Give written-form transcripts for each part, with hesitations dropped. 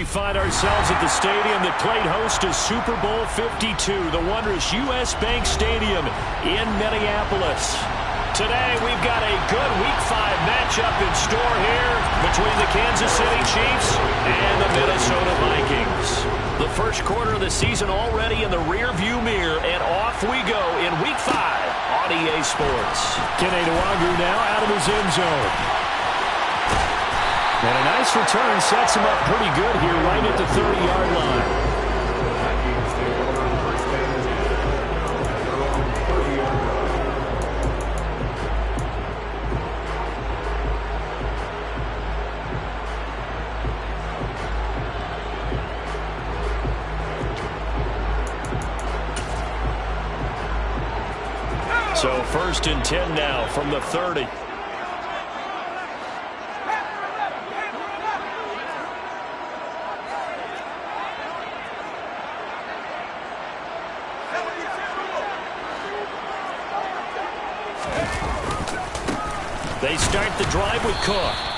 find ourselves at the stadium that played host to Super Bowl 52, the wondrous U.S. Bank Stadium in Minneapolis. Today, we've got a good Week 5 matchup in store here between the Kansas City Chiefs and the Minnesota Vikings. The first quarter of the season already in the rearview mirror, and off we go in Week 5 on EA Sports. Biscodogg now out of his end zone. And a nice return sets him up pretty good here right at the 30-yard line. So 1st and 10 now from the 30. They start the drive with Cook.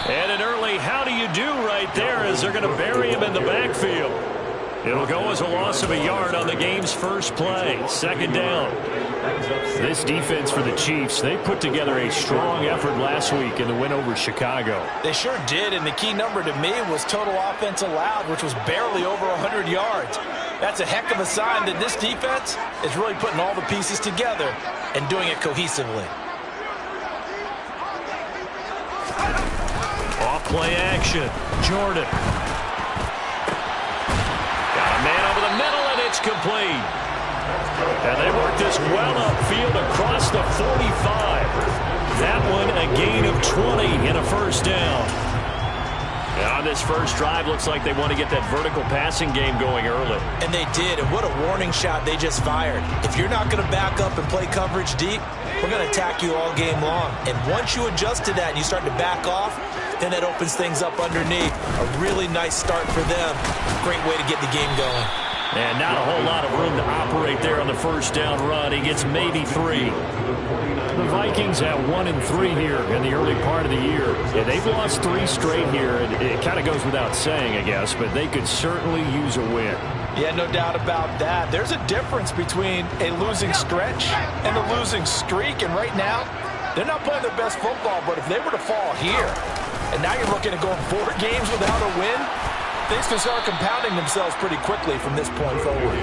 And an early how do you do right there as they're going to bury him in the backfield. It'll go as a loss of a yard on the game's first play. 2nd down. This defense for the Chiefs, they put together a strong effort last week in the win over Chicago. They sure did, and the key number to me was total offense allowed, which was barely over 100 yards. That's a heck of a sign that this defense is really putting all the pieces together and doing it cohesively. Off-play action. Jordan. Got a man over the middle, and it's complete. And they work this well upfield across the 45. That one a gain of 20 and a 1st down. And on this first drive, looks like they want to get that vertical passing game going early. And they did, and what a warning shot they just fired. If you're not going to back up and play coverage deep, we're going to attack you all game long. And once you adjust to that and you start to back off, then that opens things up underneath. A really nice start for them. Great way to get the game going. And not a whole lot of room to operate there on the 1st down run. He gets maybe 3. The Vikings have 1-3 here in the early part of the year. Yeah, they've lost 3 straight here. It kind of goes without saying, I guess, but they could certainly use a win. Yeah, no doubt about that. There's a difference between a losing stretch and a losing streak, and right now, they're not playing their best football, but if they were to fall here, and now you're looking at going 4 games without a win, things can start compounding themselves pretty quickly from this point forward.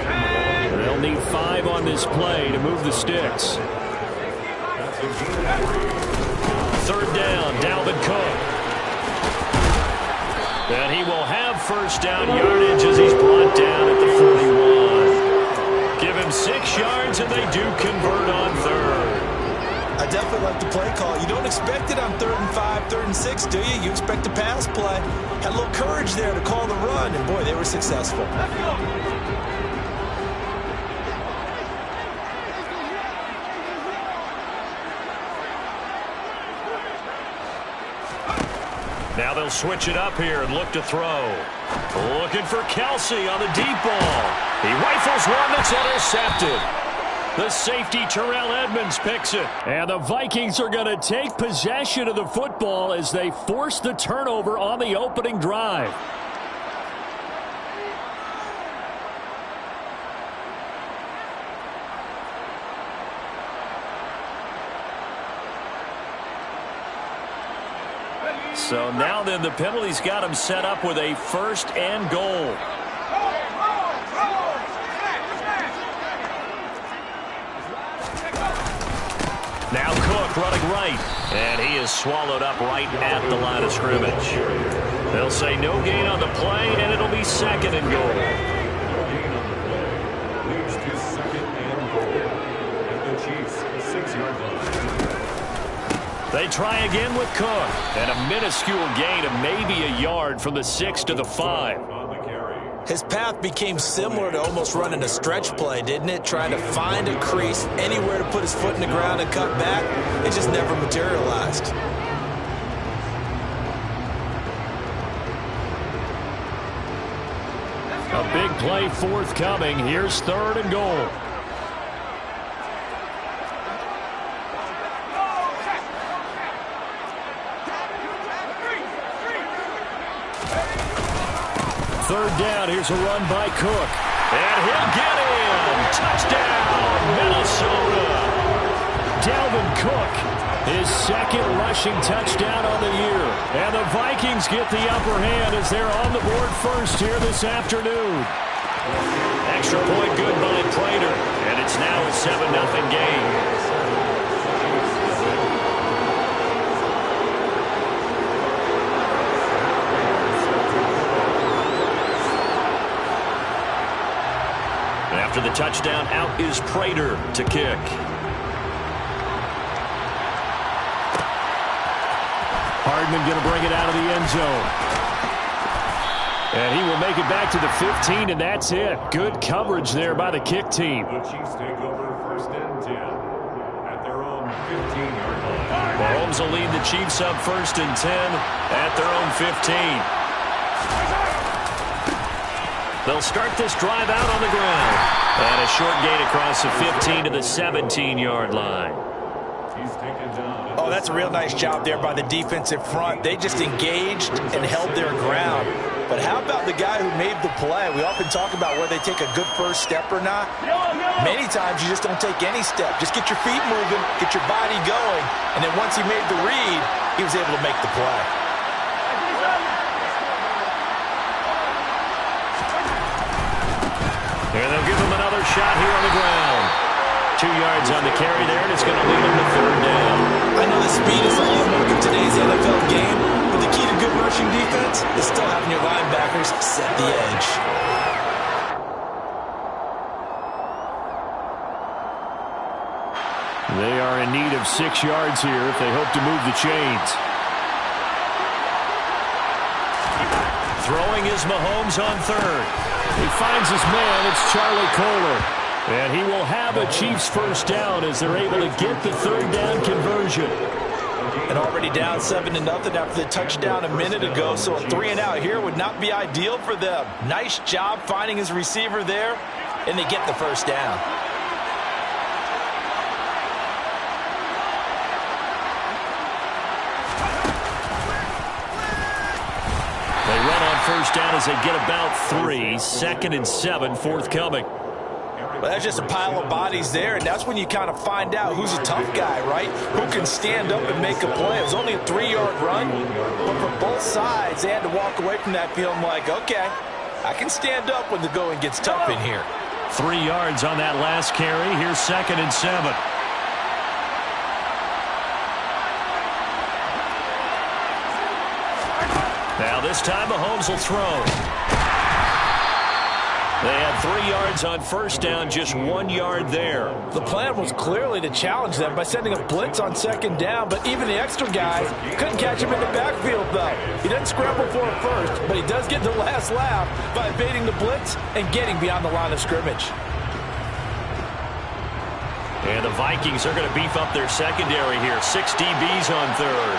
They'll need 5 on this play to move the sticks. 3rd down, Dalvin Cook. And he will have 1st down yardage as he's brought down at the 41. Give him 6 yards, and they do convert on 3rd. I definitely like the play call. You don't expect it on 3rd and 5, 3rd and 6, do you? You expect a pass play. Had a little courage there to call the run, and boy, they were successful. Now they'll switch it up here and look to throw. Looking for Kelsey on the deep ball. He rifles one that's intercepted. The safety, Terrell Edmonds, picks it. And the Vikings are going to take possession of the football as they force the turnover on the opening drive. So now then the penalty's got him set up with a 1st and goal. Now Cook running right, and he is swallowed up right at the line of scrimmage. They'll say no gain on the play, and it'll be 2nd and goal. Leads to 2nd and goal at the Chiefs' 6-yard line. They try again with Cook, and a minuscule gain of maybe a yard from the 6 to the 5. His path became similar to almost running a stretch play, didn't it? Trying to find a crease, anywhere to put his foot in the ground and cut back. It just never materialized. A big play forthcoming. Here's 3rd and goal. third down. Here's a run by Cook. And he'll get in. Touchdown, Minnesota. Dalvin Cook, his second rushing touchdown on the year. And the Vikings get the upper hand as they're on the board first here this afternoon. Extra point good by Prater. And it's now a 7-0 game. After the touchdown, out is Prater to kick. Hardman going to bring it out of the end zone. And he will make it back to the 15, and that's it. Good coverage there by the kick team. The Chiefs take over first and 10 at their own 15-yard line. Mahomes will lead the Chiefs up first and 10 at their own 15. They'll start this drive out on the ground. And a short gain across the 15 to the 17-yard line. He's taken down. Oh, that's a real nice job there by the defensive front. They just engaged and held their ground. But how about the guy who made the play? We often talk about whether they take a good first step or not. Many times you just don't take any step. Just get your feet moving, get your body going, and then once he made the read, he was able to make the play. And they'll give him another shot here on the ground. 2 yards on the carry there, and it's going to lead him to third down. I know the speed is the hallmark of today's NFL game, but the key to good rushing defense is still having your linebackers set the edge. They are in need of 6 yards here if they hope to move the chains. Throwing is Mahomes on third. He finds his man. It's Charlie Kohler. And he will have a Chiefs first down as they're able to get the third down conversion. And already down 7-0 after the touchdown a minute ago, so a 3-and-out here would not be ideal for them. Nice job finding his receiver there, and they get the first down. They run on first down as they get about 3. 2nd and 7 forthcoming. Well, that's just a pile of bodies there, and that's when you kind of find out who's a tough guy, right? Who can stand up and make a play. It was only a 3-yard run, but for both sides, they had to walk away from that feeling like, okay, I can stand up when the going gets tough in here. 3 yards on that last carry. Here's 2nd and 7. Now this time Mahomes will throw. They had 3 yards on first down, just 1 yard there. The plan was clearly to challenge them by sending a blitz on second down, but even the extra guys couldn't catch him in the backfield, though. He doesn't scramble for it first, but he does get the last laugh by evading the blitz and getting beyond the line of scrimmage. And the Vikings are going to beef up their secondary here. 6 DBs on third.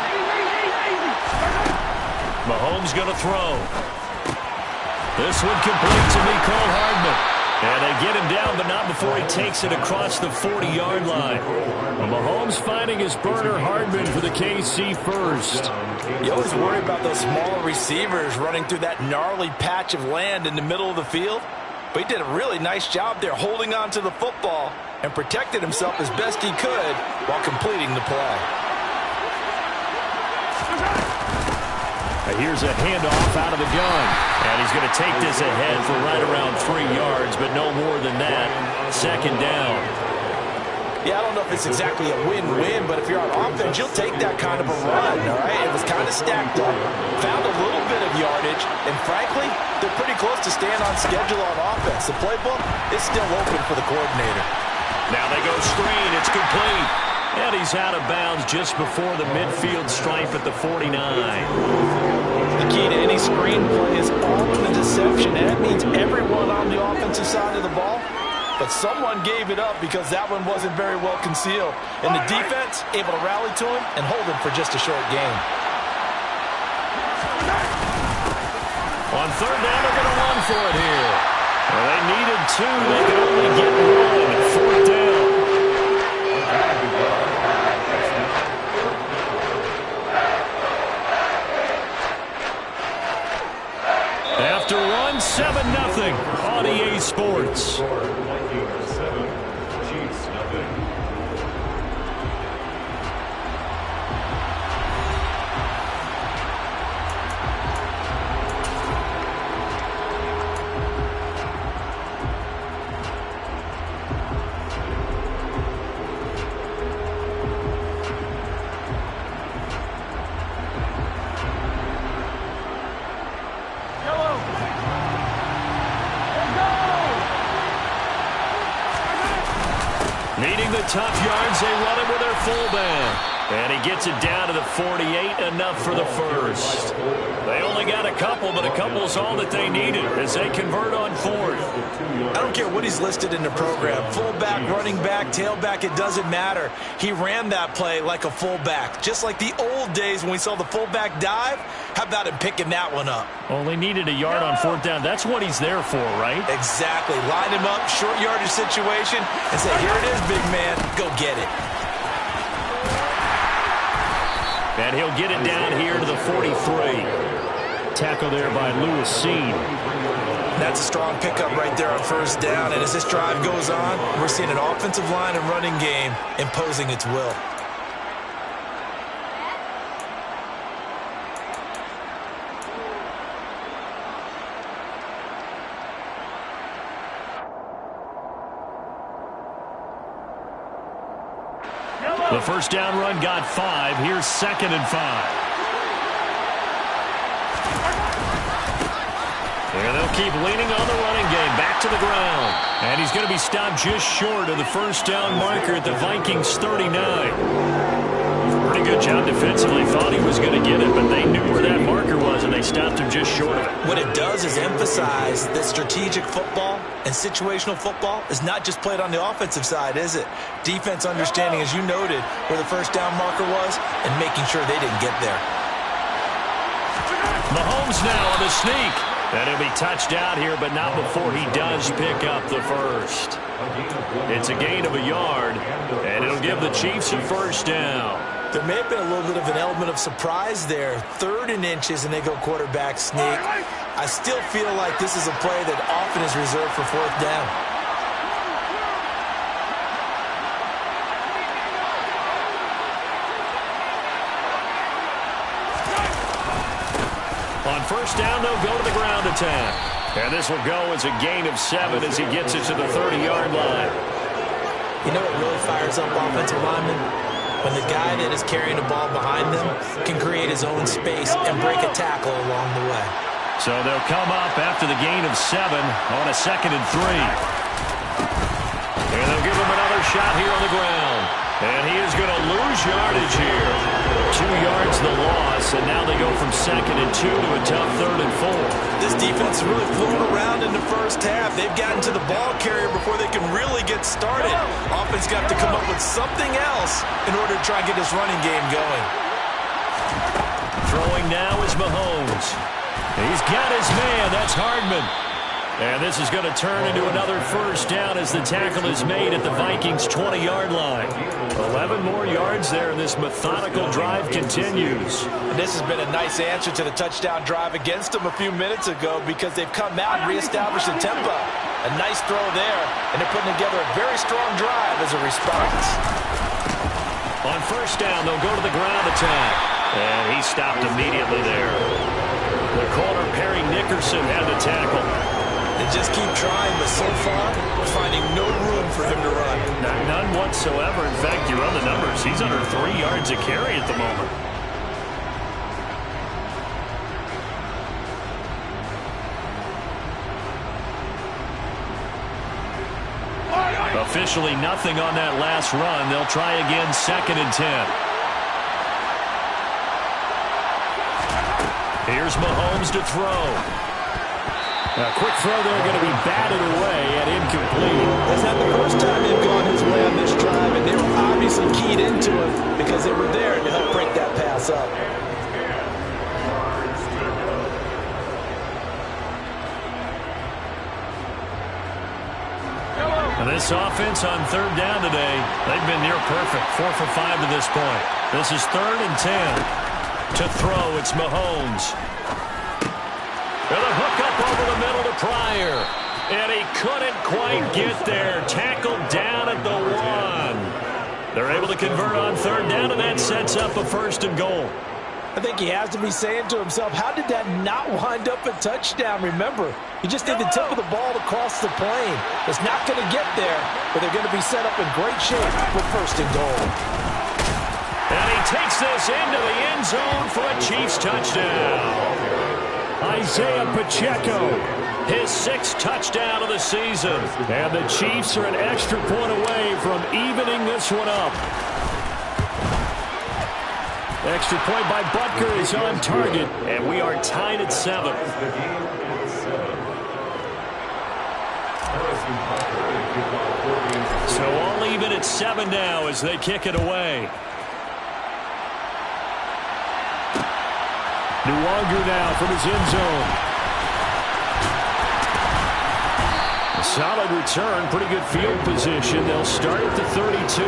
Mahomes going to throw. This one complete to Mecole Hardman. And they get him down, but not before he takes it across the 40-yard line. Mahomes finding his burner Hardman for the KC first. You always worry about those small receivers running through that gnarly patch of land in the middle of the field. But he did a really nice job there holding on to the football and protected himself as best he could while completing the play. Here's a handoff out of the gun. And he's going to take this ahead for right around 3 yards, but no more than that. 2nd down. Yeah, I don't know if it's exactly a win-win, but if you're on offense, you'll take that kind of a run, all right? It was kind of stacked up, found a little bit of yardage, and frankly, they're pretty close to staying on schedule on offense. The playbook is still open for the coordinator. Now they go screen. It's complete. And he's out of bounds just before the midfield stripe at the 49. The key to any screen play is all in the deception, and that means everyone on the offensive side of the ball. But someone gave it up because that one wasn't very well concealed. And the defense able to rally to him and hold him for just a short gain. On third down, they're going to run for it here. Well, they needed 2. They could only get 1. 4th down. After 1, won 7-0 on EA Sports. Vikings 7, Chiefs 0. Needing the tough yards, they run it with their fullback. And he gets it down to the 48, enough for the first. They only got a couple, but a couple is all that they needed as they convert on fourth. I don't care what he's listed in the program. Fullback, running back, tailback, it doesn't matter. He ran that play like a fullback, just like the old days when we saw the fullback dive. How about him picking that one up? Only needed a yard on fourth down. That's what he's there for, right? Exactly. Line him up, short yardage situation, and say, here it is, big man. Go get it. And he'll get it down here to the 43. Tackle there by Lewis Seed. That's a strong pickup right there on first down. And as this drive goes on, we're seeing an offensive line and running game imposing its will. The first down run got 5. Here's 2nd and 5. And they'll keep leaning on the running game. Back to the ground. And he's going to be stopped just short of the first down marker at the Vikings 39. Pretty good job defensively. Thought he was going to get it, but they knew where that marker was, and they stopped him just short of it. What it does is emphasize that strategic football and situational football is not just played on the offensive side, is it? Defense understanding, as you noted, where the first down marker was and making sure they didn't get there. Mahomes now on the sneak. And he'll be touched out here, but not before he does pick up the first. It's a gain of a yard, and it'll give the Chiefs a first down. There may have been a little bit of an element of surprise there. 3rd and inches, and they go quarterback sneak. I still feel like this is a play that often is reserved for 4th down. On first down, they'll go to the ground attack. And this will go as a gain of 7 as he gets it to the 30-yard line. You know what really fires up offensive linemen? When the guy that is carrying the ball behind them can create his own space and break a tackle along the way. So they'll come up after the gain of 7 on a 2nd and 3. And they'll give him another shot here on the ground. And he is going to lose yardage here. 2 yards the loss, and now they go from 2nd and 2 to a tough 3rd and 4. This defense is really floating around in the first half. They've gotten to the ball carrier before they can really get started. Offense got to come up with something else in order to try and get this running game going. Throwing now is Mahomes. He's got his man. That's Hardman. And this is going to turn into another first down as the tackle is made at the Vikings' 20-yard line. 11 more yards there, and this methodical drive continues. And this has been a nice answer to the touchdown drive against them a few minutes ago because they've come out and reestablished the tempo. A nice throw there, and they're putting together a very strong drive as a response. On first down, they'll go to the ground attack. And he stopped immediately there. The corner, Perry Nickerson, had the tackle. They just keep trying, but so far, we're finding no room for him to run. None whatsoever. In fact, you run the numbers. He's under 3 yards a carry at the moment. Officially nothing on that last run. They'll try again, 2nd and 10. Here's Mahomes to throw. A quick throw there, going to be batted away and incomplete. That's not the first time they've gone his way on this drive, and they were obviously keyed into it because they were there to help break that pass up. And this offense on 3rd down today, they've been near perfect. 4 for 5 to this point. This is 3rd and 10. To throw, it's Mahomes. And a hook up over the middle to Pryor. And he couldn't quite get there. Tackled down at the 1. They're able to convert on third down, and that sets up a 1st and goal. I think he has to be saying to himself, how did that not wind up a touchdown? Remember, he just did the tip of the ball across the plane. It's not going to get there, but they're going to be set up in great shape for 1st and goal. And he takes this into the end zone for a Chiefs touchdown. Isaiah Pacheco, his 6th touchdown of the season. And the Chiefs are an extra point away from evening this one up. Extra point by Butker is on target, and we are tied at 7. So all even at 7 now as they kick it away. Nwonger now from his end zone. A solid return, pretty good field position. They'll start at the 32.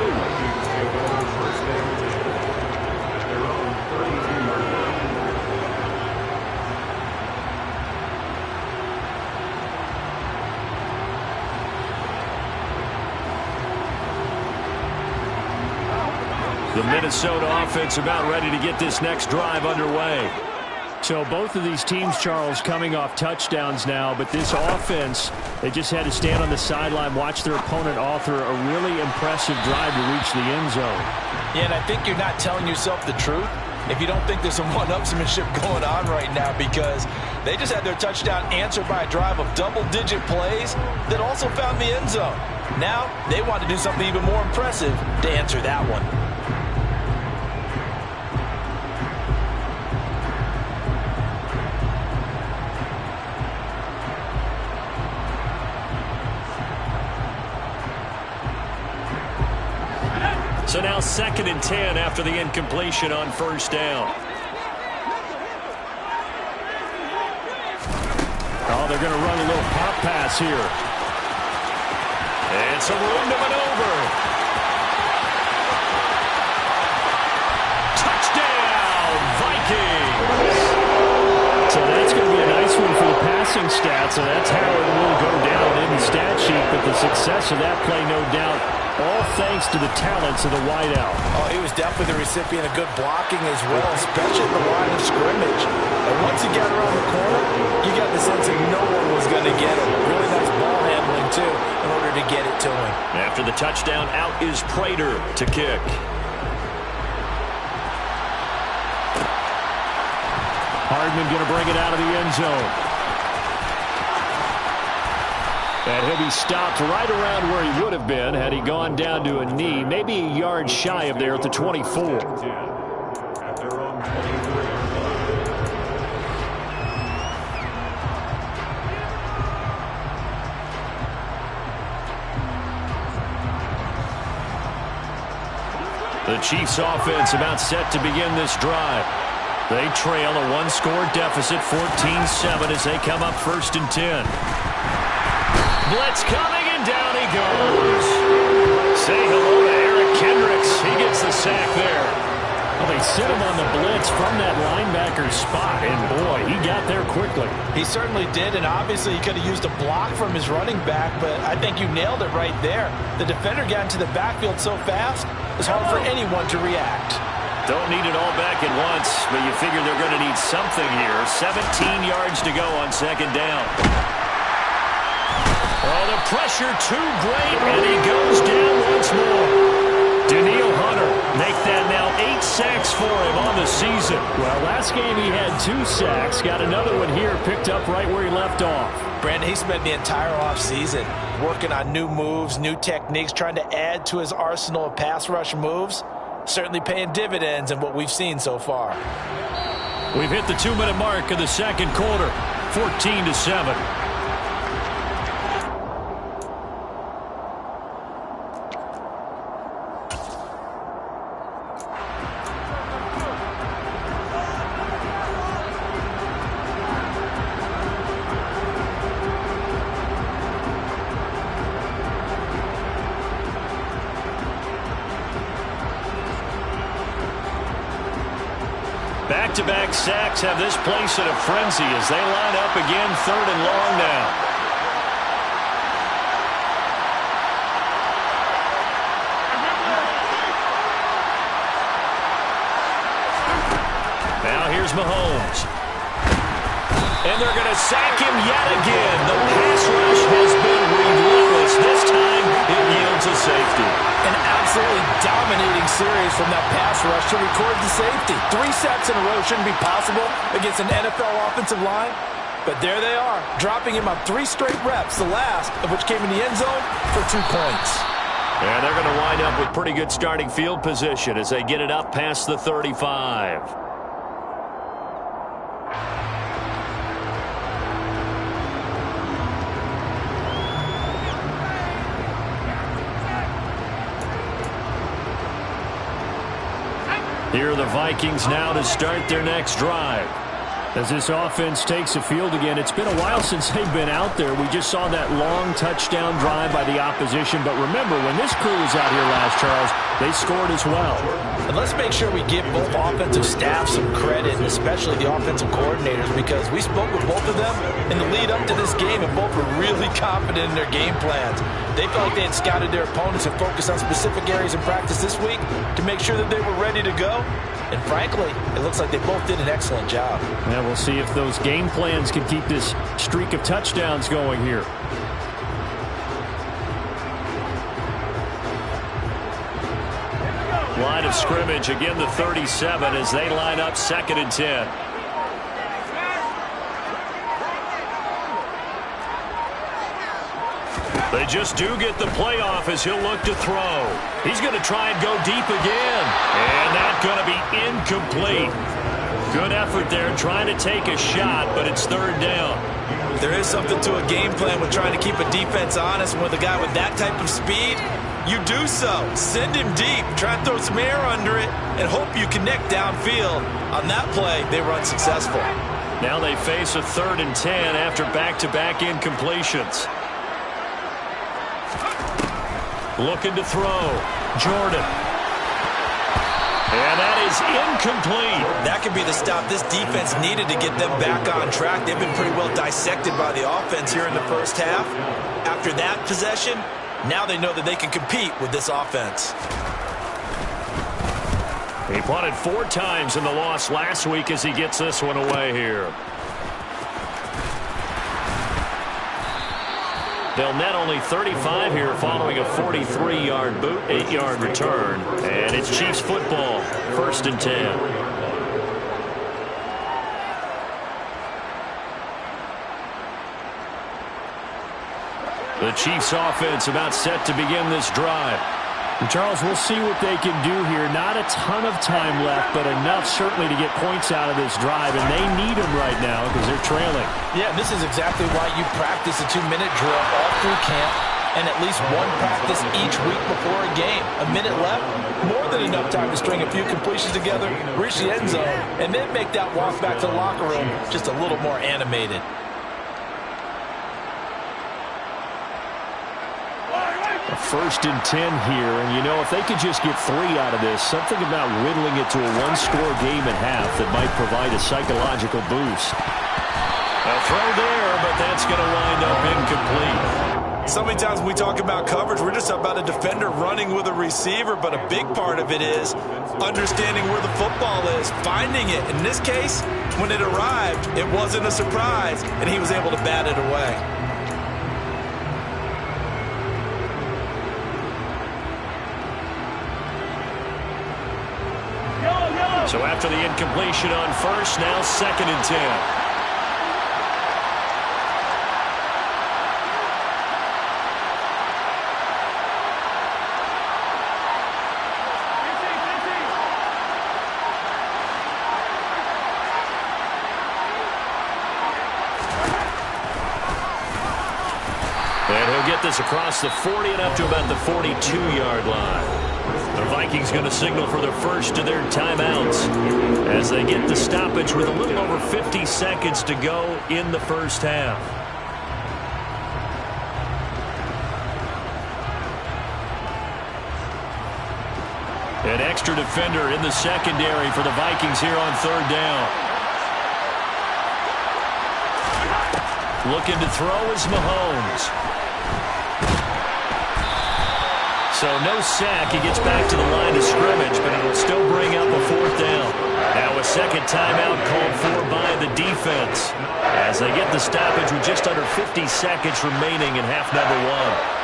The Minnesota offense about ready to get this next drive underway. So both of these teams, Charles, coming off touchdowns now, but this offense, they just had to stand on the sideline, watch their opponent author a really impressive drive to reach the end zone. Yeah, and I think you're not telling yourself the truth if you don't think there's some one-upsmanship going on right now, because they just had their touchdown answered by a drive of double-digit plays that also found the end zone. Now they want to do something even more impressive to answer that one. So now 2nd and 10 after the incompletion on 1st down. Oh, they're going to run a little pop pass here. And some room to maneuver. Touchdown, Vikings! So that's going to be a nice one for the passing stats, and that's how it will go down in the stat sheet. But the success of that play, no doubt, all thanks to the talents of the wideout. Oh, he was definitely the recipient of good blocking as well, especially at the line of scrimmage. And once he got around the corner, you got the sense that no one was going to get him. Really nice ball handling, too, in order to get it to him. After the touchdown, out is Prater to kick. Hardman going to bring it out of the end zone. And he'll be stopped right around where he would have been had he gone down to a knee, maybe a yard shy of there at the 24. At their own 23. The Chiefs offense about set to begin this drive. They trail a 1-score deficit, 14-7 as they come up 1st and 10. Blitz coming, and down he goes. Say hello to Eric Kendricks. He gets the sack there. Well, they set him on the blitz from that linebacker's spot, and boy, he got there quickly. He certainly did, and obviously he could have used a block from his running back, but I think you nailed it right there. The defender got into the backfield so fast, it's hard for anyone to react. Don't need it all back at once, but you figure they're going to need something here. 17 yards to go on 2nd down. Oh, the pressure too great, and he goes down once more. Daniil Hunter make that now 8 sacks for him on the season. Well, last game he had 2 sacks. Got another one here, picked up right where he left off. Brandon, he spent the entire offseason working on new moves, new techniques, trying to add to his arsenal of pass rush moves. Certainly paying dividends in what we've seen so far. We've hit the 2-minute mark of the 2nd quarter, 14-7. Back back-to-back sacks have this place in a frenzy as they line up again, 3rd and long now. Now here's Mahomes. And they're going to sack him yet again. The pass rush has been relentless. This time it yields a safety. An absolutely dominating series from that pass rush to record the safety. 3 sacks in a row shouldn't be possible against an NFL offensive line. But there they are, dropping him on 3 straight reps, the last of which came in the end zone for 2 points. And they're going to wind up with pretty good starting field position as they get it up past the 35. Here are the Vikings now to start their next drive. As this offense takes the field again, it's been a while since they've been out there. We just saw that long touchdown drive by the opposition. But remember, when this crew was out here last, Charles, they scored as well. And let's make sure we give both offensive staffs some credit, and especially the offensive coordinators, because we spoke with both of them in the lead up to this game, and both were really confident in their game plans. They felt like they had scouted their opponents and focused on specific areas in practice this week to make sure that they were ready to go. And frankly, it looks like they both did an excellent job. Yeah, we'll see if those game plans can keep this streak of touchdowns going here. Line of scrimmage, again the 37 as they line up 2nd and 10. They just do get the playoff as he'll look to throw. He's going to try and go deep again. And that's going to be incomplete. Good effort there trying to take a shot, but it's 3rd down. There is something to a game plan with trying to keep a defense honest. And with a guy with that type of speed, you do so. Send him deep. Try and throw some air under it and hope you connect downfield. On that play, they were unsuccessful. Now they face a 3rd and 10 after back-to-back incompletions. Looking to throw. Jordan. And that is incomplete. That could be the stop this defense needed to get them back on track. They've been pretty well dissected by the offense here in the first half. After that possession, now they know that they can compete with this offense. He punted 4 times in the loss last week as he gets this one away here. They'll net only 35 here following a 43-yard boot, 8-yard return. And it's Chiefs football, 1st and 10. The Chiefs offense about set to begin this drive. And Charles, we'll see what they can do here. Not a ton of time left, but enough certainly to get points out of this drive, and they need them right now because they're trailing. Yeah, this is exactly why you practice a 2-minute drill all through camp and at least one practice each week before a game. A minute left, more than enough time to string a few completions together, reach the end zone, and then make that walk back to the locker room just a little more animated. A 1st and 10 here, and you know, if they could just get 3 out of this, something about whittling it to a 1-score game at half that might provide a psychological boost. A throw there, but that's going to wind up incomplete. So many times when we talk about coverage, we're just about a defender running with a receiver, but a big part of it is understanding where the football is, finding it. In this case, when it arrived, it wasn't a surprise, and he was able to bat it away. So after the incompletion on 1st, now 2nd and 10. And he'll get this across the 40 and up to about the 42-yard line. The Vikings going to signal for the first of their timeouts as they get the stoppage with a little over 50 seconds to go in the first half. An extra defender in the secondary for the Vikings here on third down. Looking to throw is Mahomes. So no sack. He gets back to the line of scrimmage, but it'll still bring up a fourth down. Now a second timeout called for by the defense as they get the stoppage with just under 50 seconds remaining in half number one.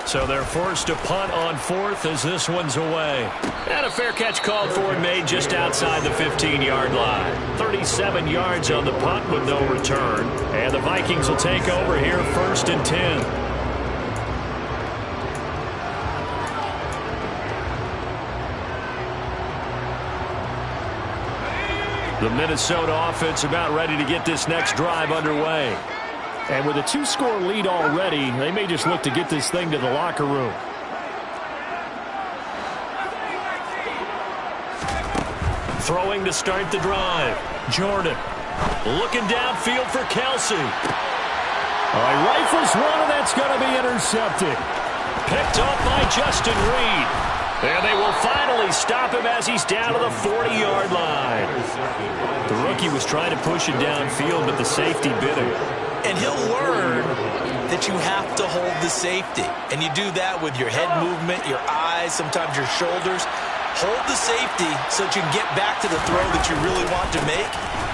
So they're forced to punt on fourth as this one's away. And a fair catch called for and made just outside the 15-yard line. 37 yards on the punt with no return. And the Vikings will take over here first and 10. The Minnesota offense about ready to get this next drive underway. And with a two-score lead already, they may just look to get this thing to the locker room. Throwing to start the drive. Jordan looking downfield for Kelsey. Rifles one, and that's going to be intercepted. Picked up by Justin Reed. And they will finally stop him as he's down to the 40-yard line. The rookie was trying to push it downfield, but the safety bit him. And he'll learn that you have to hold the safety. And you do that with your head movement, your eyes, sometimes your shoulders. Hold the safety so that you can get back to the throw that you really want to make.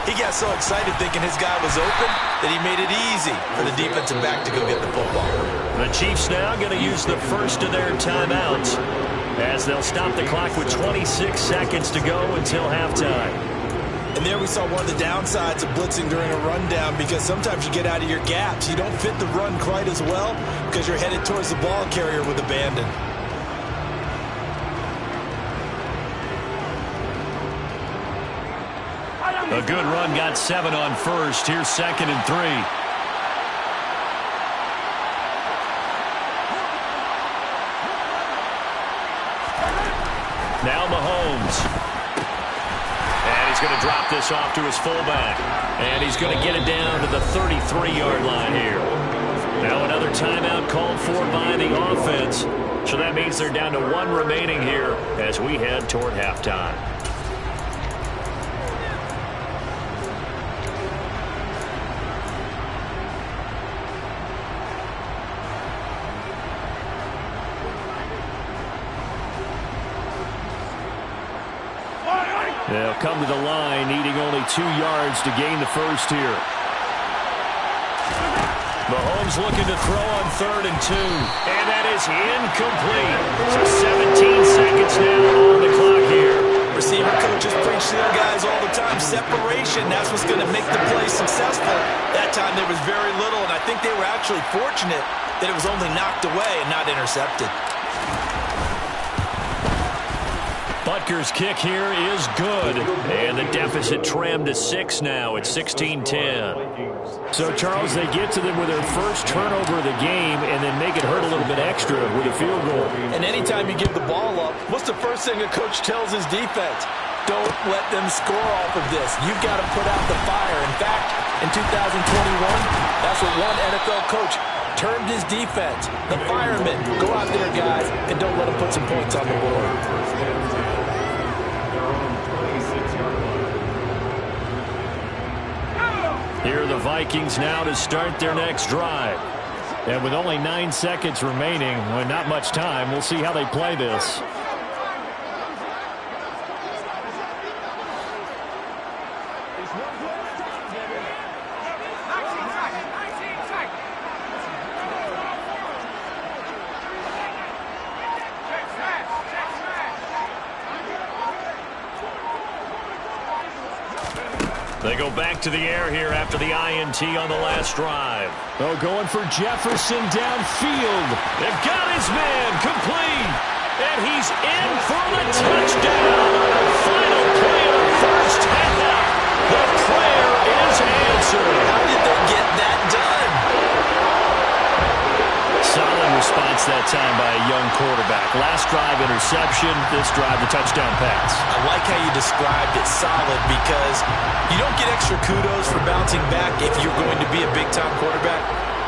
He got so excited thinking his guy was open that he made it easy for the defensive back to go get the football. The Chiefs now going to use the first of their timeouts as they'll stop the clock with 26 seconds to go until halftime. And there we saw one of the downsides of blitzing during a rundown, because sometimes you get out of your gaps. You don't fit the run quite as well because you're headed towards the ball carrier with abandon. A good run got 7 on first. Here's second and 3. Now Mahomes. And he's going to drop this off to his fullback. And he's going to get it down to the 33-yard line here. Now another timeout called for by the offense. So that means they're down to 1 remaining here as we head toward halftime. They'll come to the line, needing only 2 yards to gain the first here. Mahomes looking to throw on third and 2. And that is incomplete. So 17 seconds now on the clock here. Receiver coaches preach to their guys all the time. Separation, that's what's going to make the play successful. That time there was very little, and I think they were actually fortunate that it was only knocked away and not intercepted. Butker's kick here is good. And the deficit trimmed to 6 now at 16-10. So, Charles, they get to them with their first turnover of the game and then make it hurt a little bit extra with a field goal. And anytime you give the ball up, what's the first thing a coach tells his defense? Don't let them score off of this. You've got to put out the fire. In fact, in 2021, that's what one NFL coach termed his defense. The firemen. Go out there, guys, and don't let them put some points on the board. Here are the Vikings now to start their next drive. And with only 9 seconds remaining, well, not much time, we'll see how they play this. They go back to the air here after the INT on the last drive. Oh, going for Jefferson downfield. They've got his man complete. And he's in for the touchdown. Final play of the first half. The prayer is answered. How did they get that done? Solid response that time by a young quarterback. Last drive interception, this drive the touchdown pass. I like how you described it, solid, because you don't get extra kudos for bouncing back if you're going to be a big-time quarterback.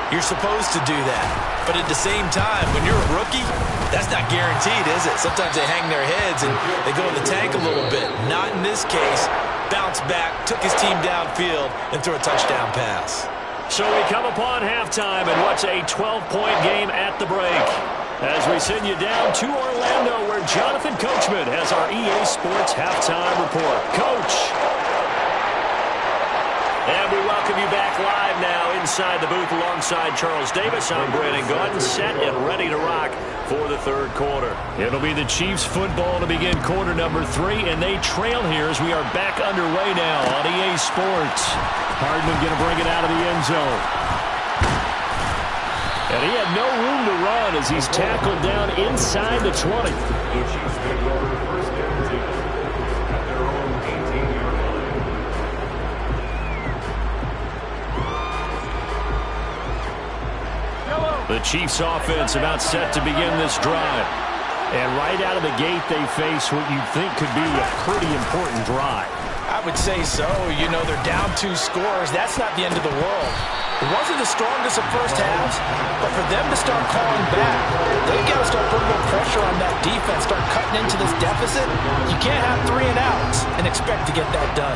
You're supposed to do that. But at the same time, when you're a rookie, that's not guaranteed, is it? Sometimes they hang their heads and they go in the tank a little bit. Not in this case. Bounced back, took his team downfield, and threw a touchdown pass. So we come upon halftime, and what's a 12-point game at the break? As we send you down to Orlando, where Jonathan Coachman has our EA Sports Halftime Report. Coach. And we welcome you back live now inside the booth alongside Charles Davis. I'm Brandon Gaudin, set and ready to rock for the third quarter. It'll be the Chiefs football to begin quarter number 3, and they trail here as we are back underway now on EA Sports. Hardman going to bring it out of the end zone. And he had no room to run as he's tackled down inside the 20. The Chiefs take over first down at their own 18-yard line. The Chiefs offense about set to begin this drive. And right out of the gate, they face what you'd think could be a pretty important drive. I would say so. You know, they're down 2 scores. That's not the end of the world. It wasn't the strongest of first halves, but for them to start calling back, they've got to start putting more pressure on that defense, start cutting into this deficit. You can't have 3 and outs and expect to get that done.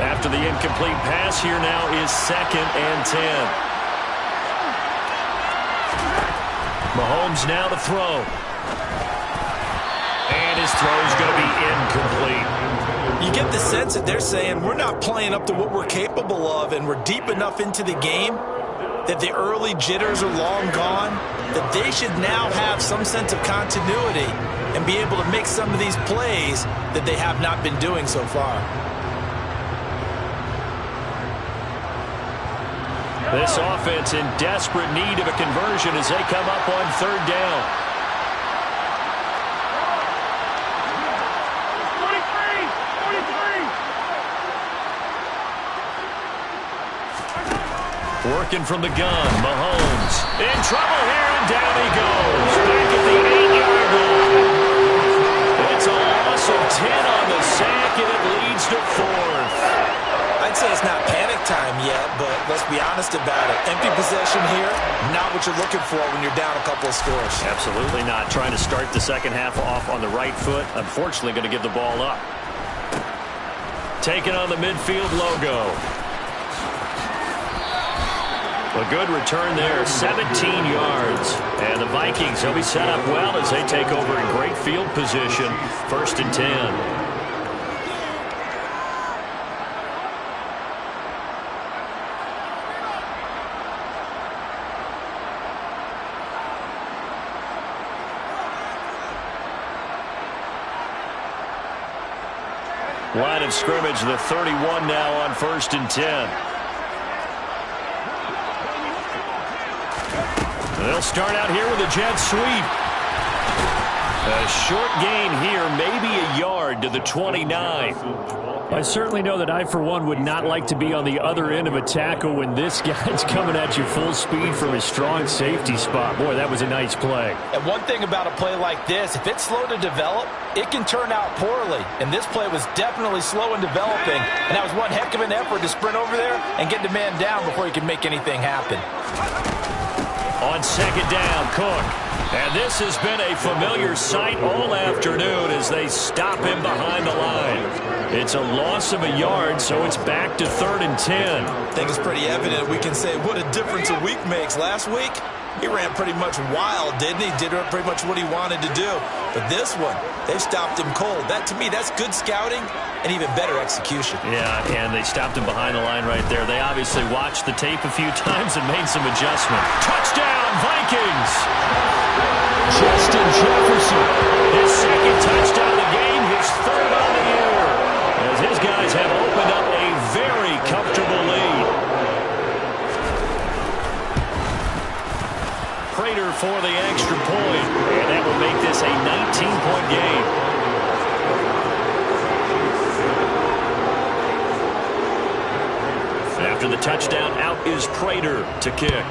After the incomplete pass, here now is 2nd and 10. Mahomes now to throw. And his throw's going to be incomplete. You get the sense that they're saying we're not playing up to what we're capable of, and we're deep enough into the game that the early jitters are long gone, that they should now have some sense of continuity and be able to make some of these plays that they have not been doing so far. This offense in desperate need of a conversion as they come up on 3rd down. Working from the gun, Mahomes in trouble here, and down he goes. Back at the 8-yard line. It's a loss of 10 on the sack, and it leads to 4th. I'd say it's not panic time yet, but let's be honest about it. Empty possession here, not what you're looking for when you're down a couple of scores. Absolutely not. Trying to start the second half off on the right foot. Unfortunately, going to give the ball up. Taking on the midfield logo. A good return there, 17 yards. And the Vikings will be set up well as they take over in great field position. 1st and 10. Line of scrimmage, the 31 now on 1st and 10. They'll start out here with a jet sweep. A short gain here, maybe a yard to the 29. I certainly know that I, for one, would not like to be on the other end of a tackle when this guy's coming at you full speed from his strong safety spot. Boy, that was a nice play. And one thing about a play like this, if it's slow to develop, it can turn out poorly. And this play was definitely slow in developing. And that was one heck of an effort to sprint over there and get the man down before he can make anything happen. On 2nd down, Cook. And this has been a familiar sight all afternoon as they stop him behind the line. It's a loss of a yard, so it's back to 3rd and 10. I think it's pretty evident we can say what a difference a week makes. Last week, he ran pretty much wild, didn't he? Did pretty much what he wanted to do. But this one, they stopped him cold. That, to me, that's good scouting and even better execution. Yeah, and they stopped him behind the line right there. They obviously watched the tape a few times and made some adjustment. Touchdown, Vikings! Justin Jefferson, his 2nd touchdown of the game, his 3rd on the year, as his guys have opened up a very comfortable lead. Prater for the extra point, and that will make this a 19-point game. After the touchdown, out is Prater to kick.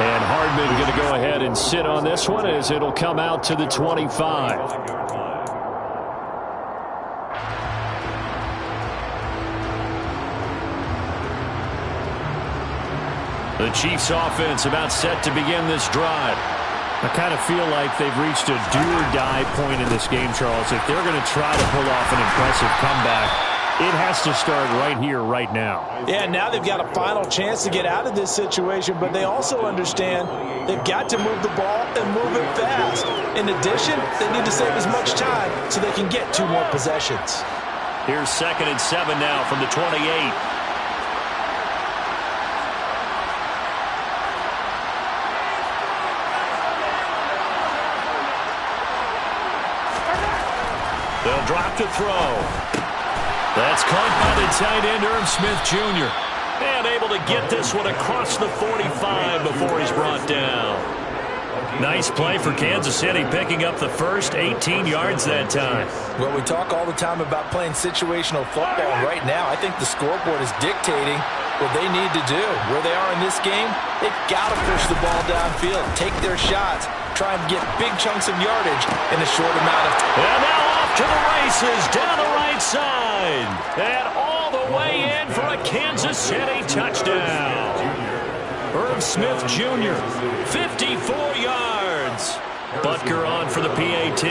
And Hardman going to go ahead and sit on this one as it'll come out to the 25. The Chiefs offense about set to begin this drive. I kind of feel like they've reached a do-or-die point in this game, Charles. If they're going to try to pull off an impressive comeback, it has to start right here, right now. Yeah, now they've got a final chance to get out of this situation, but they also understand they've got to move the ball and move it fast. In addition, they need to save as much time so they can get 2 more possessions. Here's 2nd and 7 now from the 28. They'll drop to throw. That's caught by the tight end, Irv Smith Jr. And able to get this one across the 45 before he's brought down. Nice play for Kansas City, picking up the first 18 yards that time. Well, we talk all the time about playing situational football. Right now, I think the scoreboard is dictating what they need to do. Where they are in this game, they've got to push the ball downfield, take their shots, try and get big chunks of yardage in a short amount of time. And now off to the races down the right side. And all the way in for a Kansas City touchdown. Irv Smith Jr., 54 yards. Butker on for the PAT.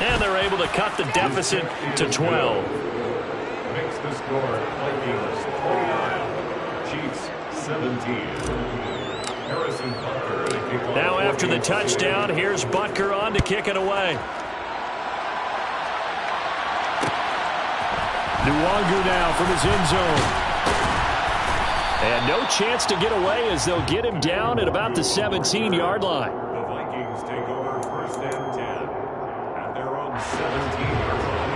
And they're able to cut the deficit to 12. Makes the score Vikings 49, Chiefs 17. Harrison Butker to kick off. Now after the touchdown, here's Butker on to kick it away. Nwangu now from his end zone. And no chance to get away as they'll get him down at about the 17-yard line. The Vikings take over 1st and 10 at their own 17-yard line.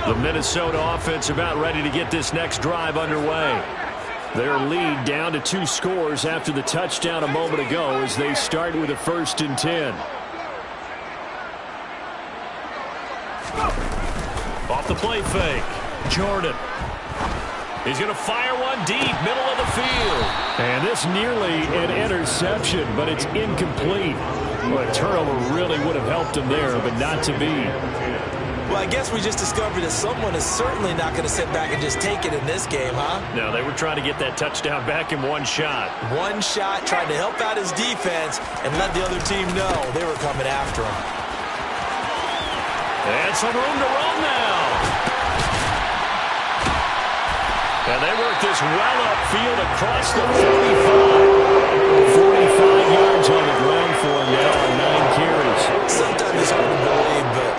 The Minnesota offense about ready to get this next drive underway. Their lead down to 2 scores after the touchdown a moment ago as they start with a 1st and 10. Off the play fake. Jordan. He's going to fire one deep, middle of the field. And this nearly an interception, but it's incomplete. Well, a turnover really would have helped him there, but not to be. Well, I guess we just discovered that someone is certainly not going to sit back and just take it in this game, huh? No, they were trying to get that touchdown back in one shot. One shot, trying to help out his defense and let the other team know they were coming after him. And some room to run now. And they work this well upfield across the 45. 45 yards on the ground for him now on 9 carries. Sometimes it's hard to believe, but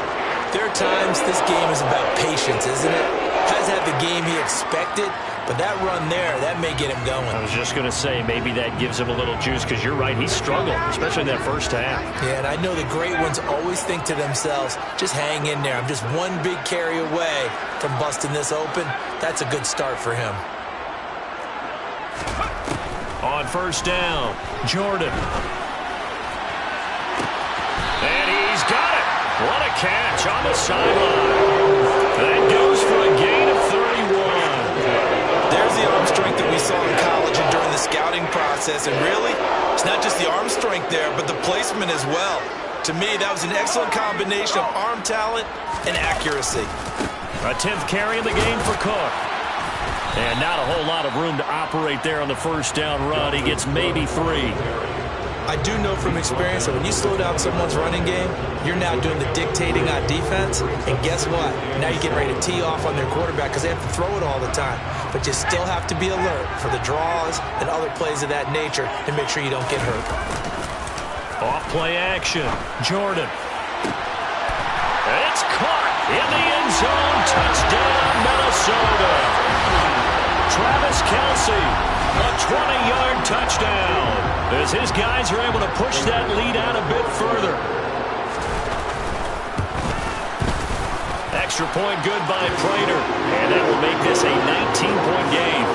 there are times this game is about patience, isn't it? Hasn't had the game he expected, but that run there, that may get him going. I was just going to say, maybe that gives him a little juice, because you're right, he struggled, especially in that first half. Yeah, and I know the great ones always think to themselves, just hang in there. I'm just one big carry away from busting this open. That's a good start for him. On 1st down, Jordan. And he's got it. What a catch on the sideline. That goes for a gain of 31. There's the arm strength that we saw in college and during the scouting process. And really, it's not just the arm strength there, but the placement as well. To me, that was an excellent combination of arm talent and accuracy. A 10th carry in the game for Cook. And not a whole lot of room to operate there on the 1st down run. He gets maybe 3. I do know from experience that when you slow down someone's running game, you're now doing the dictating on defense. And guess what? Now you're getting ready to tee off on their quarterback because they have to throw it all the time. But you still have to be alert for the draws and other plays of that nature and make sure you don't get hurt. Off play action. Jordan. It's caught in the end zone. Touchdown, Minnesota. Travis Kelce, a 20-yard touchdown. As his guys are able to push that lead out a bit further. Extra point good by Prater. And that will make this a 19-point game.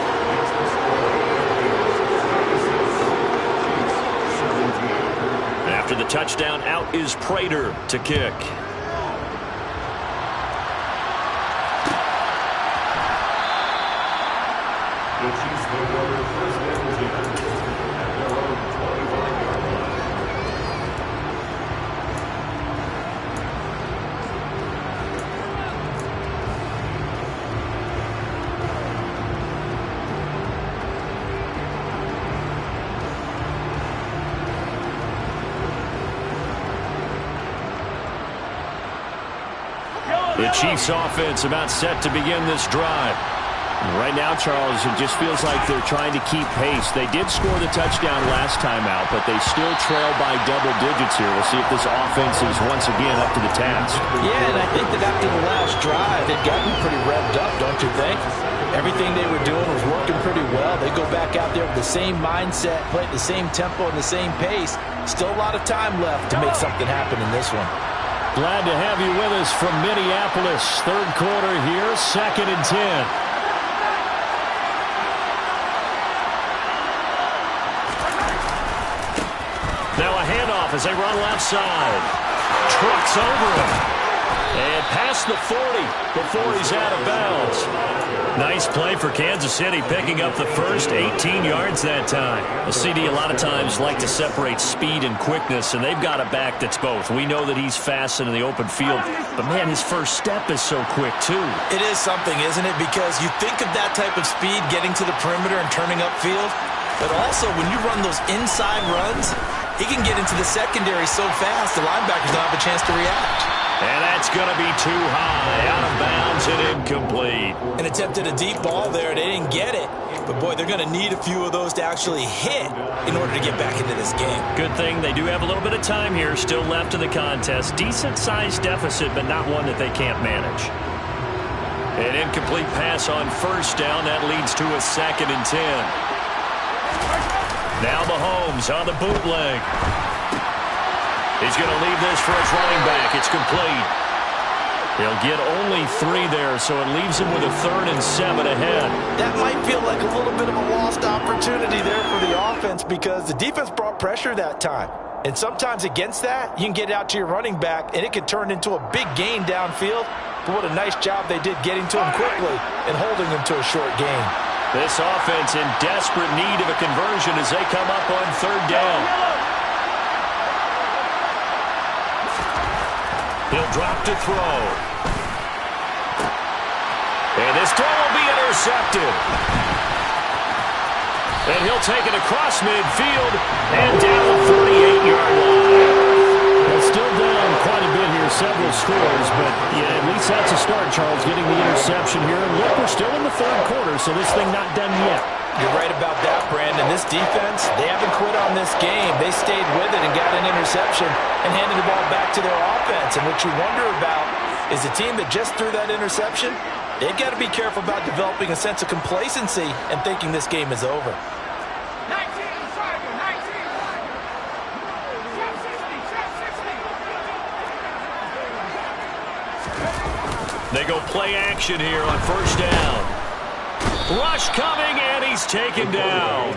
Touchdown out is Prater to kick. The Chiefs will go to first down at their own 25-yard line. The Chiefs offense about set to begin this drive. Right now, Charles, it just feels like they're trying to keep pace. They did score the touchdown last time out, but they still trail by double digits here. We'll see if this offense is once again up to the task. Yeah, and I think that after the last drive, they've gotten pretty revved up, don't you think? Everything they were doing was working pretty well. They go back out there with the same mindset, play at the same tempo and the same pace. Still a lot of time left to make something happen in this one. Glad to have you with us from Minneapolis. Third quarter here, 2nd and 10. Now a handoff as they run left side. Trucks over him. And past the 40 before he's out of bounds. Nice play for Kansas City, picking up the first 18 yards that time. The CD a lot of times like to separate speed and quickness, and they've got a back that's both. We know that he's fast in the open field, but man, his first step is so quick too. It is something, isn't it? Because you think of that type of speed getting to the perimeter and turning upfield, but also when you run those inside runs, he can get into the secondary so fast the linebackers don't have a chance to react. And that's going to be too high, out of bounds and incomplete. An attempt at a deep ball there. They didn't get it. But, boy, they're going to need a few of those to actually hit in order to get back into this game. Good thing they do have a little bit of time here still left in the contest. Decent-sized deficit, but not one that they can't manage. An incomplete pass on first down. That leads to a 2nd and 10. Now Mahomes on the bootleg. He's going to leave this for his running back. It's complete. He'll get only 3 there, so it leaves him with a 3rd and 7 ahead. That might feel like a little bit of a lost opportunity there for the offense because the defense brought pressure that time. And sometimes against that, you can get out to your running back, and it can turn into a big gain downfield. But what a nice job they did getting to him quickly and holding him to a short gain. This offense in desperate need of a conversion as they come up on 3rd down. He'll drop to throw. And this throw will be intercepted. And he'll take it across midfield and down the 38-yard line. Well, still down quite a bit here, several scores, but yeah, at least that's a start, Charles, getting the interception here. And look, we're still in the 3rd quarter, so this thing not done yet. You're right about that, Brandon. This defense, they haven't quit on this game. They stayed with it and got an interception and handed the ball back to their offense. And what you wonder about is the team that just threw that interception, they've got to be careful about developing a sense of complacency and thinking this game is over. They go play action here on first down. Rush coming, and he's taken down.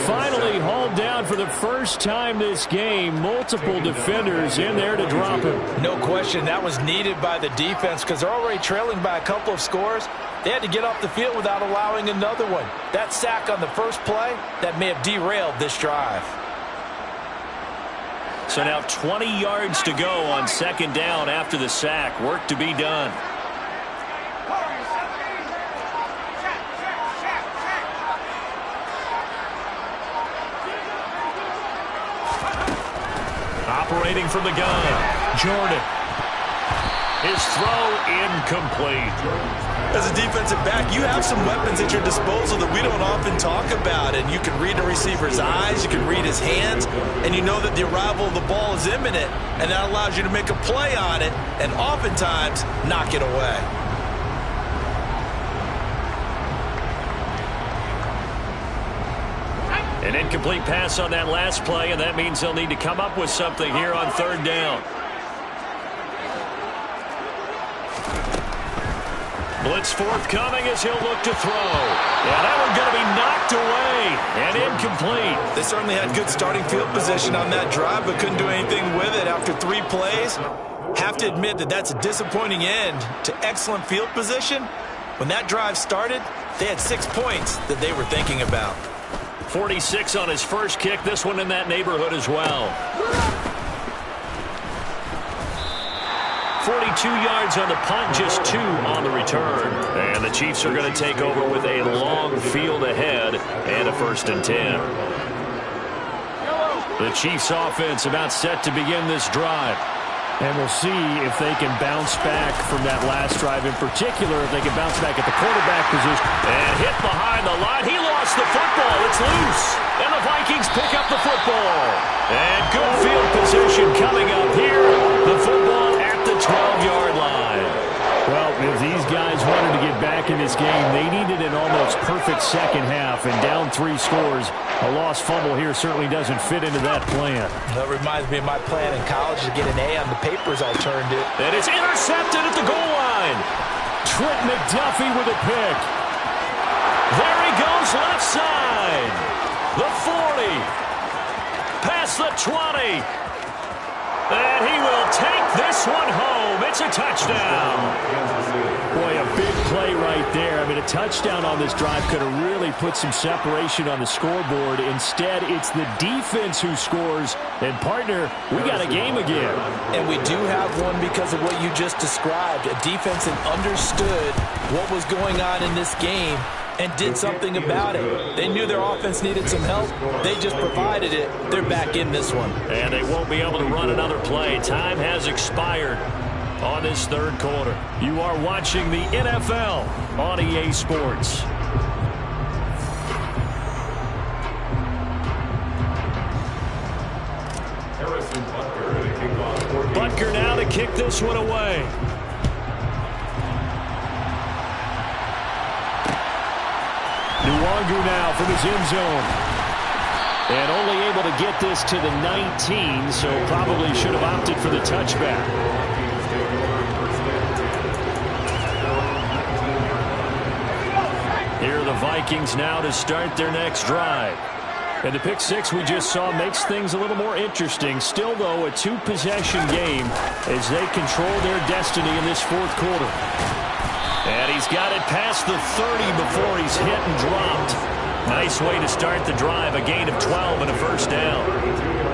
Finally hauled down for the first time this game. Multiple defenders in there to drop him. No question, that was needed by the defense because they're already trailing by a couple of scores. They had to get off the field without allowing another one. That sack on the first play, that may have derailed this drive. So now 20 yards to go on 2nd down after the sack. Work to be done. Operating from the gun, Jordan. His throw incomplete. As a defensive back, you have some weapons at your disposal that we don't often talk about. And you can read a receiver's eyes, you can read his hands, and you know that the arrival of the ball is imminent, and that allows you to make a play on it and oftentimes knock it away. An incomplete pass on that last play, and that means they'll need to come up with something here on 3rd down. Blitz forthcoming as he'll look to throw. Yeah, that one going to be knocked away and incomplete. They certainly had good starting field position on that drive, but couldn't do anything with it after 3 plays. Have to admit that that's a disappointing end to excellent field position. When that drive started, they had 6 points that they were thinking about. 46 on his first kick. This one in that neighborhood as well. 42 yards on the punt, just 2 on the return. And the Chiefs are going to take over with a long field ahead and a 1st and 10. The Chiefs offense about set to begin this drive. And we'll see if they can bounce back from that last drive, in particular, if they can bounce back at the quarterback position. And hit behind the line. He lost the football. It's loose. And the Vikings pick up the football. And good field position coming up here. The football at the 12-yard line. Well, if these guys wanted to get back in this game, they needed an almost perfect second half. And down 3 scores, a lost fumble here certainly doesn't fit into that plan. That reminds me of my plan in college to get an A on the papers I turned in. And it's intercepted at the goal line. Trent McDuffie with a pick. There he goes left side. The 40. Past the 20. And he will take this one home. It's a touchdown. Boy, a big play right there. I mean, a touchdown on this drive could have really put some separation on the scoreboard. Instead, it's the defense who scores. And, partner, we got a game again. And we do have one because of what you just described. A defense that understood what was going on in this game and did something about it. They knew their offense needed some help. They just provided it. They're back in this one. And they won't be able to run another play. Time has expired on this 3rd quarter. You are watching the NFL on EA Sports. Butker now to kick this one away. Nwangu now from his end zone. And only able to get this to the 19, so probably should have opted for the touchback. Here are the Vikings now to start their next drive. And the pick 6 we just saw makes things a little more interesting. Still, though, a 2-possession game as they control their destiny in this 4th quarter. And he's got it past the 30 before he's hit and dropped. Nice way to start the drive. A gain of 12 and a 1st down.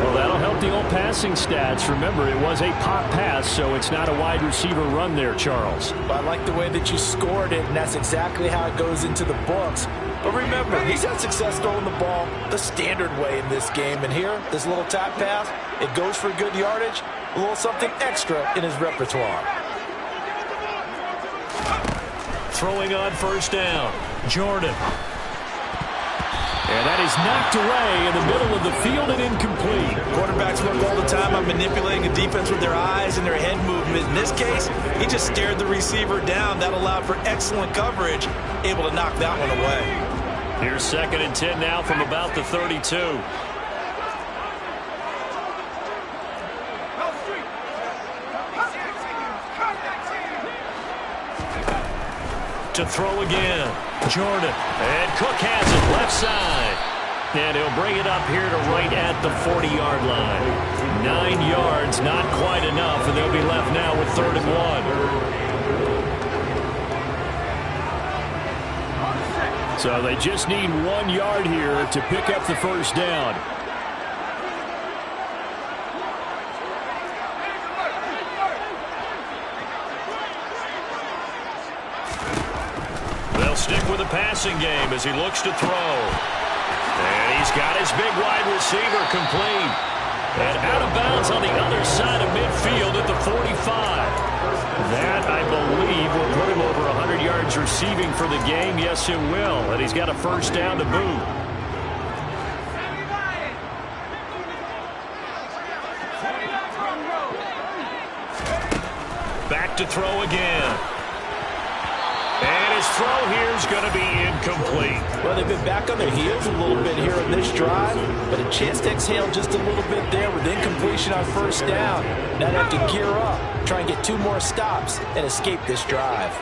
Well, that'll help the old passing stats. Remember, it was a pop pass, so it's not a wide receiver run there, Charles. I like the way that you scored it, and that's exactly how it goes into the books. But remember, he's had success throwing the ball the standard way in this game. And here, this little tap pass, it goes for good yardage, a little something extra in his repertoire. Throwing on 1st down. Jordan. And that is knocked away in the middle of the field and incomplete. Quarterbacks work all the time on manipulating a defense with their eyes and their head movement. In this case, he just stared the receiver down. That allowed for excellent coverage, able to knock that one away. Here's 2nd and 10 now from about the 32. To throw again. Jordan. And Cook has it left side. And he'll bring it up here to right at the 40-yard line. 9 yards, not quite enough, and they'll be left now with 3rd and 1. So they just need 1 yard here to pick up the 1st down. They'll stick with the passing game as he looks to throw. And he's got his big wide receiver complete. And out of bounds on the other side of midfield at the 45. That, I believe, will put him over 100 yards receiving for the game. Yes, it will. And he's got a 1st down to boot. Back to throw again. And his throw here is going to be incomplete. Well, they've been back on their heels a little bit here in this drive, but a chance to exhale just a little bit there with incompletion on 1st down. Now they have to gear up, try and get 2 more stops and escape this drive.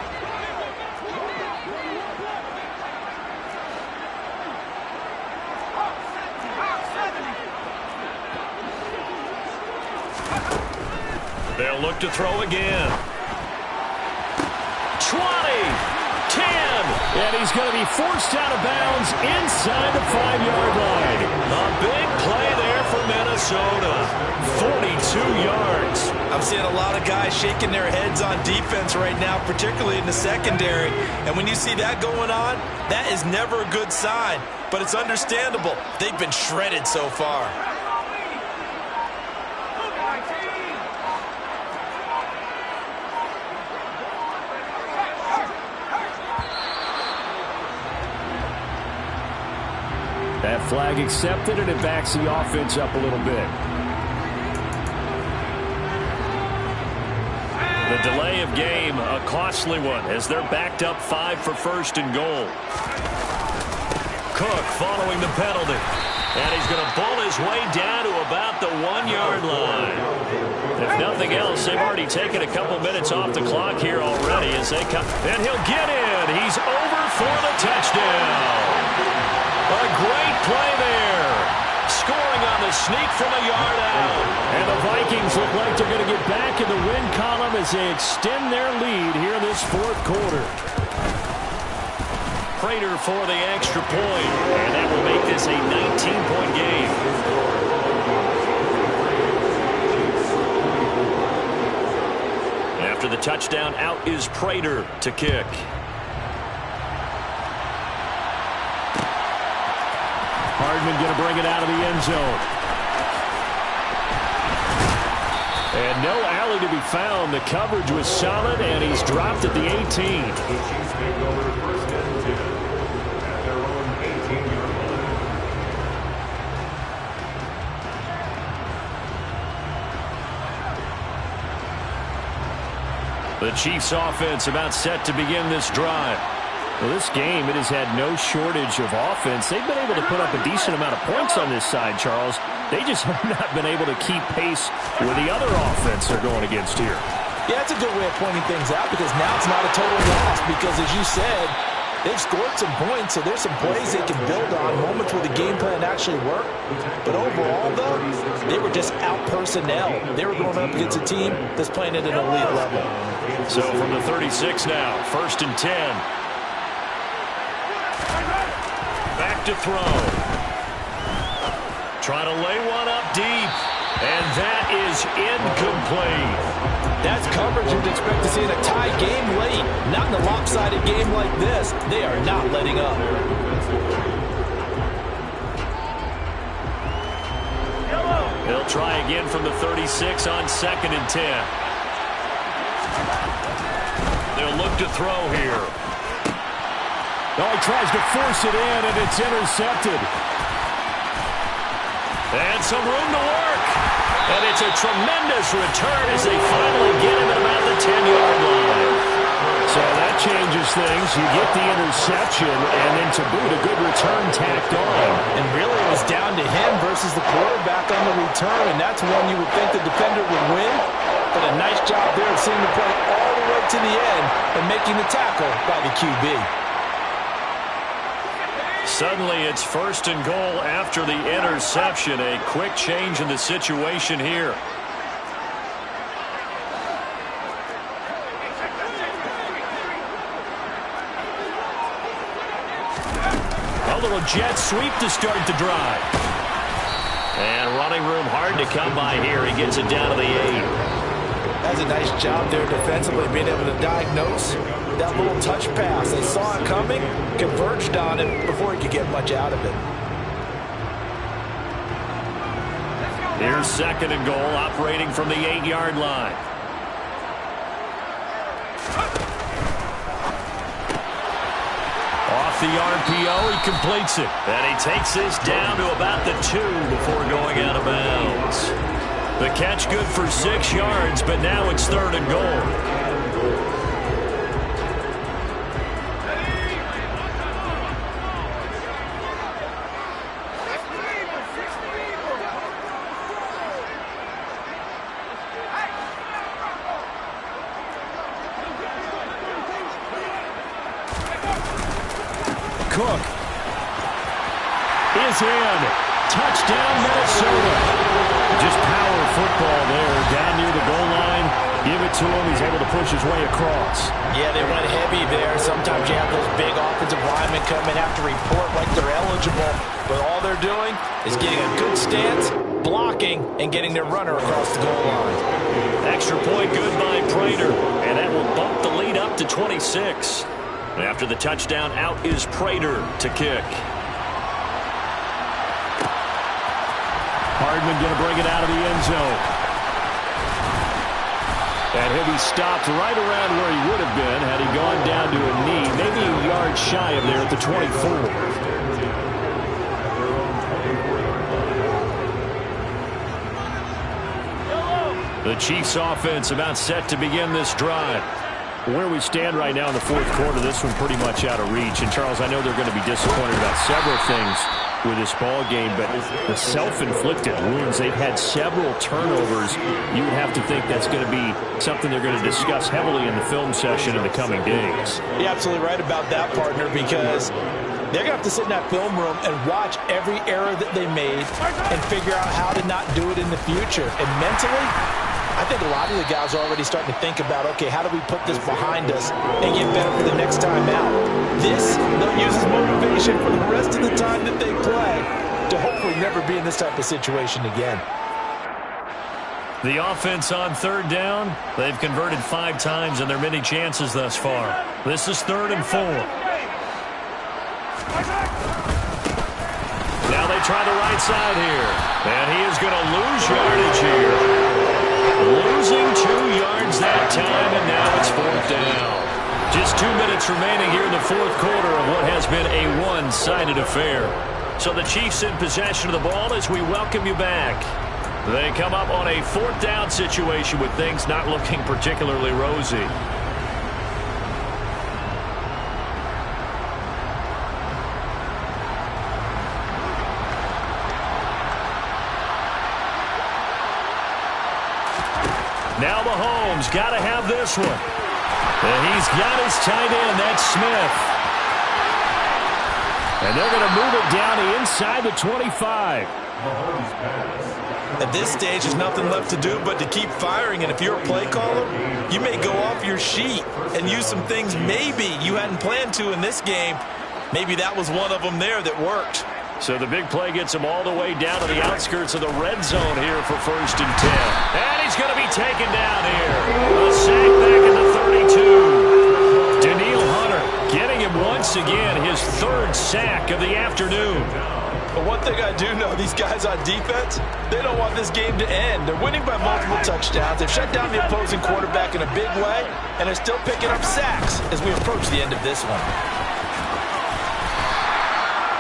They'll look to throw again. 20, 10, and he's going to be forced out of bounds inside the 5-yard line. A big play there for Minnesota. 42 yards. I'm seeing a lot of guys shaking their heads on defense right now, particularly in the secondary. And when you see that going on, that is never a good sign. But it's understandable. They've been shredded so far. That flag accepted, and it backs the offense up a little bit. The delay of game, a costly one, as they're backed up 5 for first and goal. Cook following the penalty. And he's going to bull his way down to about the 1-yard line. If nothing else, they've already taken a couple minutes off the clock here already as they come. And he'll get in. He's over for the touchdown. A great play there. Scoring on the sneak from a yard out. And the Vikings look like they're going to get back in the win column as they extend their lead here in this fourth quarter. Prater for the extra point. And that will make this a 19-point game. After the touchdown, out is Prater to kick. Hardman going to bring it out of the end zone. And no alley to be found. The coverage was solid, and he's dropped at the 18. The Chiefs take over first and 10 at their own 18-yard line. The Chiefs offense about set to begin this drive. Well, this game, it has had no shortage of offense. They've been able to put up a decent amount of points on this side, Charles. They just have not been able to keep pace with the other offense they're going against here. Yeah, that's a good way of pointing things out because now it's not a total loss because, as you said, they've scored some points, so there's some plays they can build on, moments where the game plan actually worked. But overall, though, they were just out-personnel. They were going up against a team that's playing at an elite level. So from the 36 now, first and 10. Back to throw. Trying to lay one up deep. And that is incomplete. That's coverage you'd expect to see in a tie game late. Not in a lopsided game like this. They are not letting up. He'll try again from the 36 on second and 10. They'll look to throw here. Oh, he tries to force it in, and it's intercepted. And some room to work. And it's a tremendous return as they finally get him at about the 10-yard line. So that changes things. You get the interception, and then to boot, a good return tacked on. And really it was down to him versus the quarterback on the return, and that's one you would think the defender would win. But a nice job there of seeing the play all the way to the end and making the tackle by the QB. Suddenly it's first and goal after the interception. A quick change in the situation here. A little jet sweep to start the drive. And running room hard to come by here. He gets it down to the 8. That's a nice job there defensively, being able to diagnose that little touch pass. They saw it coming, converged on it before he could get much out of it. Here's second and goal, operating from the 8-yard line. Off the RPO, he completes it. And he takes this down to about the 2 before going out of bounds. The catch good for 6 yards, but now it's third and goal. Cook is in. Touchdown, Minnesota. Just power football there, down near the goal line. give it to him. He's able to push his way across. Yeah, they went heavy there. Sometimes you have those big offensive linemen come in, have to report like they're eligible. But all they're doing is getting a good stance, blocking, and getting their runner across the goal line. Extra point good by Prater, and that will bump the lead up to 26. After the touchdown, out is Prater to kick. Hardman going to bring it out of the end zone. And he'll be stopped right around where he would have been had he gone down to a knee, maybe a yard shy of there at the 24. The Chiefs offense about set to begin this drive. Where we stand right now in the fourth quarter, this one pretty much out of reach. And, Charles, I know they're going to be disappointed about several things with this ball game, but the self-inflicted wounds, they've had several turnovers. You would have to think that's going to be something they're going to discuss heavily in the film session in the coming days. You're absolutely right about that, partner, because they're going to have to sit in that film room and watch every error that they made and figure out how to not do it in the future. And mentally, I think a lot of the guys are already starting to think about, okay, how do we put this behind us and get better for the next time out? This, they'll use as motivation for the rest of the time that they play to hopefully never be in this type of situation again. The offense on third down, they've converted 5 times in their many chances thus far. This is 3rd and 4. Now they try the right side here, and he is going to lose yardage here. Losing 2 yards that time, and now it's 4th down. Just 2 minutes remaining here in the fourth quarter of what has been a one-sided affair. So the Chiefs in possession of the ball as we welcome you back. They come up on a 4th down situation with things not looking particularly rosy. Now Mahomes got to have this one. And he's got his tight end, that's Smith. And they're going to move it down the inside the 25. At this stage, there's nothing left to do but to keep firing. And if you're a play caller, you may go off your sheet and use some things maybe you hadn't planned to in this game. Maybe that was one of them there that worked. So the big play gets him all the way down to the outskirts of the red zone here for 1st and 10. And he's going to be taken down here. A sack back in the 32. Daniil Hunter getting him once again, his 3rd sack of the afternoon. But one thing I do know, these guys on defense, they don't want this game to end. They're winning by multiple touchdowns. They've shut down the opposing quarterback in a big way, and they're still picking up sacks as we approach the end of this one.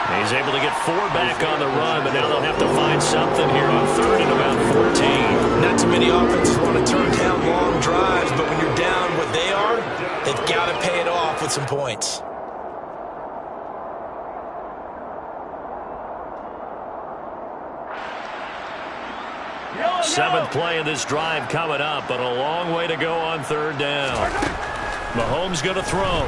He's able to get 4 back on the run, but now they'll have to find something here on 3rd and about 14. Not too many offenses want to turn down long drives, but when you're down what they are, they've got to pay it off with some points. Seventh play of this drive coming up, but a long way to go on 3rd down. Mahomes going to throw.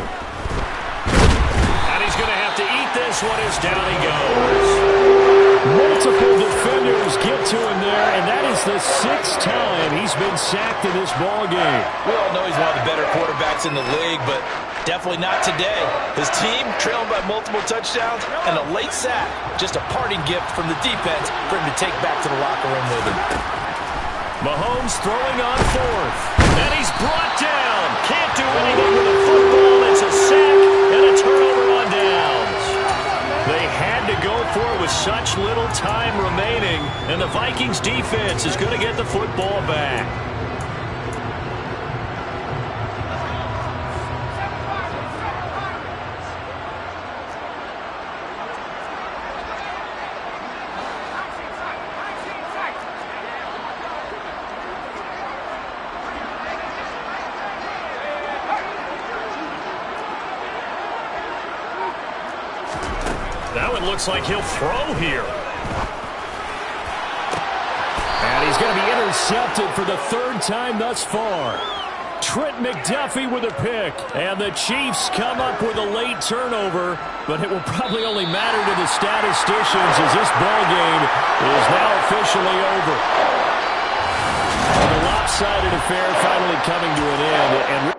And he's going to have to eat this one as down he goes. Multiple defenders get to him there, and that is the 6th time he's been sacked in this ball game. We all know he's one of the better quarterbacks in the league, but definitely not today. His team trailing by multiple touchdowns and a late sack. Just a parting gift from the defense for him to take back to the locker room with him. Mahomes throwing on 4th. And he's brought down. Can't do anything with the football. It's a sack and a turnover on downs. They had to go for it with such little time remaining, and the Vikings defense is going to get the football back. Now it looks like he'll throw here. And he's going to be intercepted for the 3rd time thus far. Trent McDuffie with a pick. And the Chiefs come up with a late turnover, but it will probably only matter to the statisticians as this ball game is now officially over. The one-sided affair finally coming to an end. And